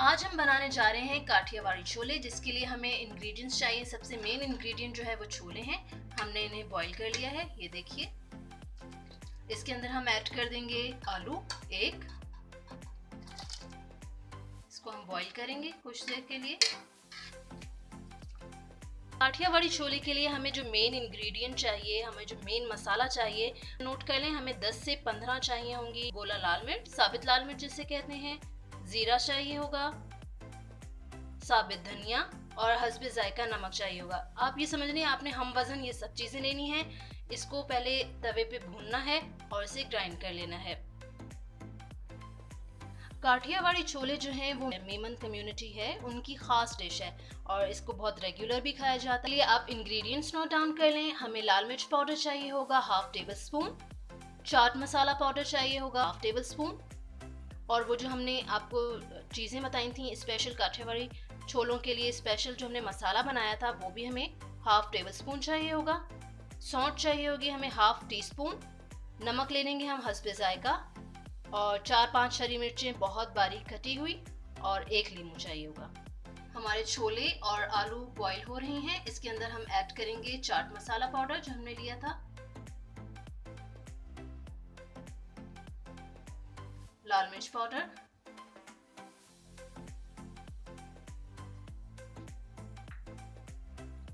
आज हम बनाने जा रहे हैं काठियावाड़ी छोले, जिसके लिए हमें इंग्रेडिएंट्स चाहिए। सबसे मेन इंग्रेडिएंट जो है वो छोले हैं। हमने इन्हें बॉईल कर लिया है, ये देखिए। इसके अंदर हम ऐड कर देंगे आलू एक, इसको हम बॉईल करेंगे कुछ देर के लिए। काठियावाड़ी छोले के लिए हमें जो मेन इंग्रेडिएंट चाहिए, हमें जो मेन मसाला चाहिए, नोट कर लें। हमें 10 से 15 चाहिए होंगी गोला लाल मिर्च, साबित लाल मिर्च जिसे कहते हैं। जीरा चाहिए होगा, साबित धनिया और हस्बे जायका नमक चाहिए होगा। आप ये समझ लें आपने हम वजन ये सब चीजें लेनी है। इसको पहले तवे पे भूनना है और इसे ग्राइंड कर लेना है। काठियावाड़ी छोले जो हैं वो मेमन कम्युनिटी है, उनकी खास डिश है और इसको बहुत रेगुलर भी खाया जाता है। आप इंग्रेडिएंट्स नोट डाउन कर लें। हमें लाल मिर्च पाउडर चाहिए होगा half table spoon, chaat masala powder चाहिए होगा हाफ टेबल स्पून, और वो जो हमने आपको चीज़ें बताई थी स्पेशल काठियावाड़ी छोलों के लिए, स्पेशल जो हमने मसाला बनाया था वो भी हमें हाफ टेबल स्पून चाहिए होगा। सौंठ चाहिए होगी हमें हाफ टी स्पून। नमक ले लेंगे हम हस्बे जायका, और 4-5 हरी मिर्चें बहुत बारीक कटी हुई, और एक लीमू चाहिए होगा। हमारे छोले और आलू बॉईल हो रहे हैं। इसके अंदर हम ऐड करेंगे चाट मसाला पाउडर जो हमने लिया था, लाल मिर्च पाउडर,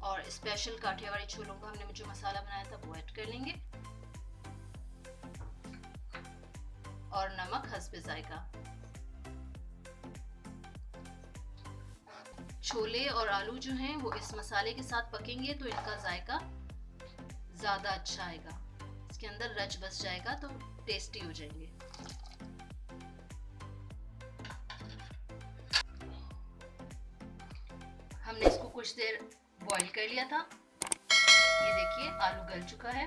और स्पेशल काठियावाड़ी छोलों का हमने जो मसाला बनाया था वो ऐड कर लेंगे, और नमक हस्बे जायका। छोले और आलू जो हैं वो इस मसाले के साथ पकेंगे तो इनका जायका ज्यादा अच्छा आएगा, इसके अंदर रच बस जाएगा तो टेस्टी हो जाएंगे। हमने इसको कुछ देर बॉईल कर लिया था। ये देखिए आलू गल चुका है।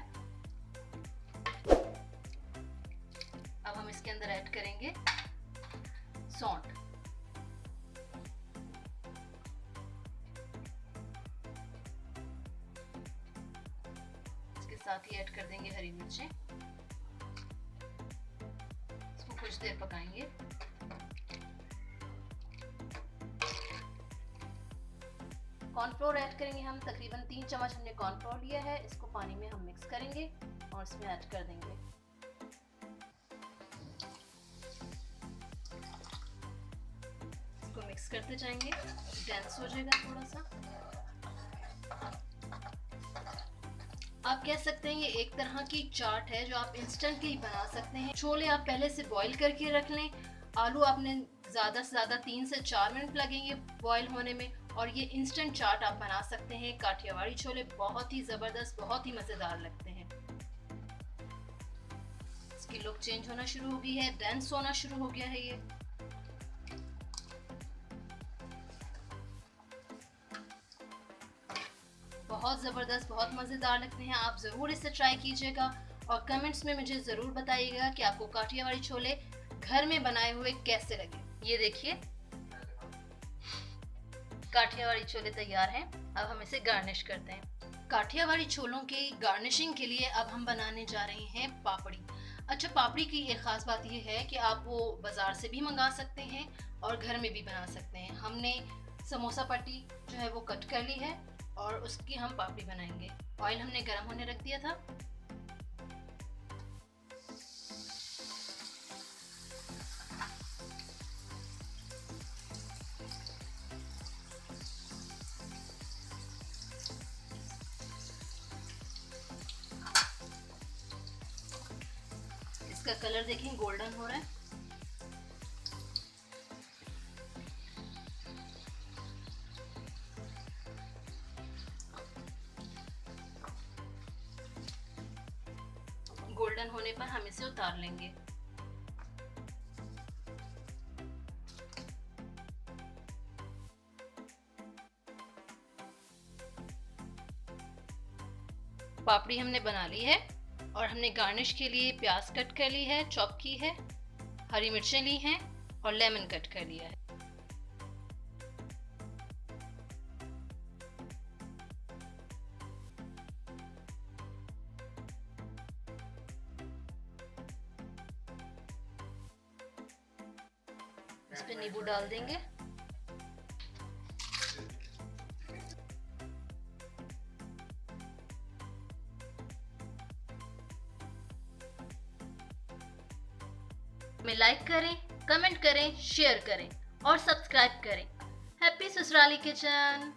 अब हम इसके अंदर ऐड करेंगे सौंठ, इसके साथ ही ऐड कर देंगे हरी मिर्चें। इसको कुछ देर पकाएंगे। कॉर्नफ्लोर ऐड करेंगे हम, तकरीबन 3 चम्मच हमने कॉर्नफ्लोर लिया है। इसको पानी में हम मिक्स करेंगे और इसमें ऐड कर देंगे। इसको मिक्स करते जाएंगे, डेंस हो जाएगा थोड़ा सा। आप कह सकते हैं ये एक तरह की चाट है जो आप इंस्टेंटली बना सकते हैं। छोले आप पहले से बॉईल करके रख लें। आलू आपने ज़्यादा से ज़्यादा 3 से 4 मिनट लगेंगे बॉईल होने में, और ये इंस्टेंट चाट आप बना सकते हैं। काठियावाड़ी छोले बहुत ही ज़बरदस्त, बहुत ही मज़ेदार लगते हैं। इसकी लुक चेंज होना शुरू हो गई है, डेंस होना शुरू हो गया है। ये बहुत ज़बरदस्त, बहुत मज़ेदार लगते हैं। आप ज़रूर इसे ट्राई कीजिएगा और कमेंट्स में मुझे ज़रूर बताइएगा कि आपको काठियावाड़ी छोले घर में बनाए हुए कैसे लगे। ये देखिए काठियावाड़ी छोले तैयार हैं। अब हम इसे गार्निश करते हैं। काठियावाड़ी छोलों की गार्निशिंग के लिए अब हम बनाने जा रहे हैं पापड़ी। अच्छा, पापड़ी की एक ख़ास बात यह है कि आप वो बाज़ार से भी मंगा सकते हैं और घर में भी बना सकते हैं। हमने समोसा पट्टी जो है वो कट कर ली है और उसकी हम पापड़ी बनाएंगे। ऑयल हमने गर्म होने रख दिया था। इसका कलर देखें गोल्डन हो रहा है। गोल्डन होने पर हम इसे उतार लेंगे। पापड़ी हमने बना ली है और हमने गार्निश के लिए प्याज कट कर ली है, चॉप की है, हरी मिर्चें ली हैं और लेमन कट कर लिया है। इस पे नींबू डाल देंगे। हमें लाइक करें, कमेंट करें, शेयर करें और सब्सक्राइब करें। हैप्पी ससुराली किचन।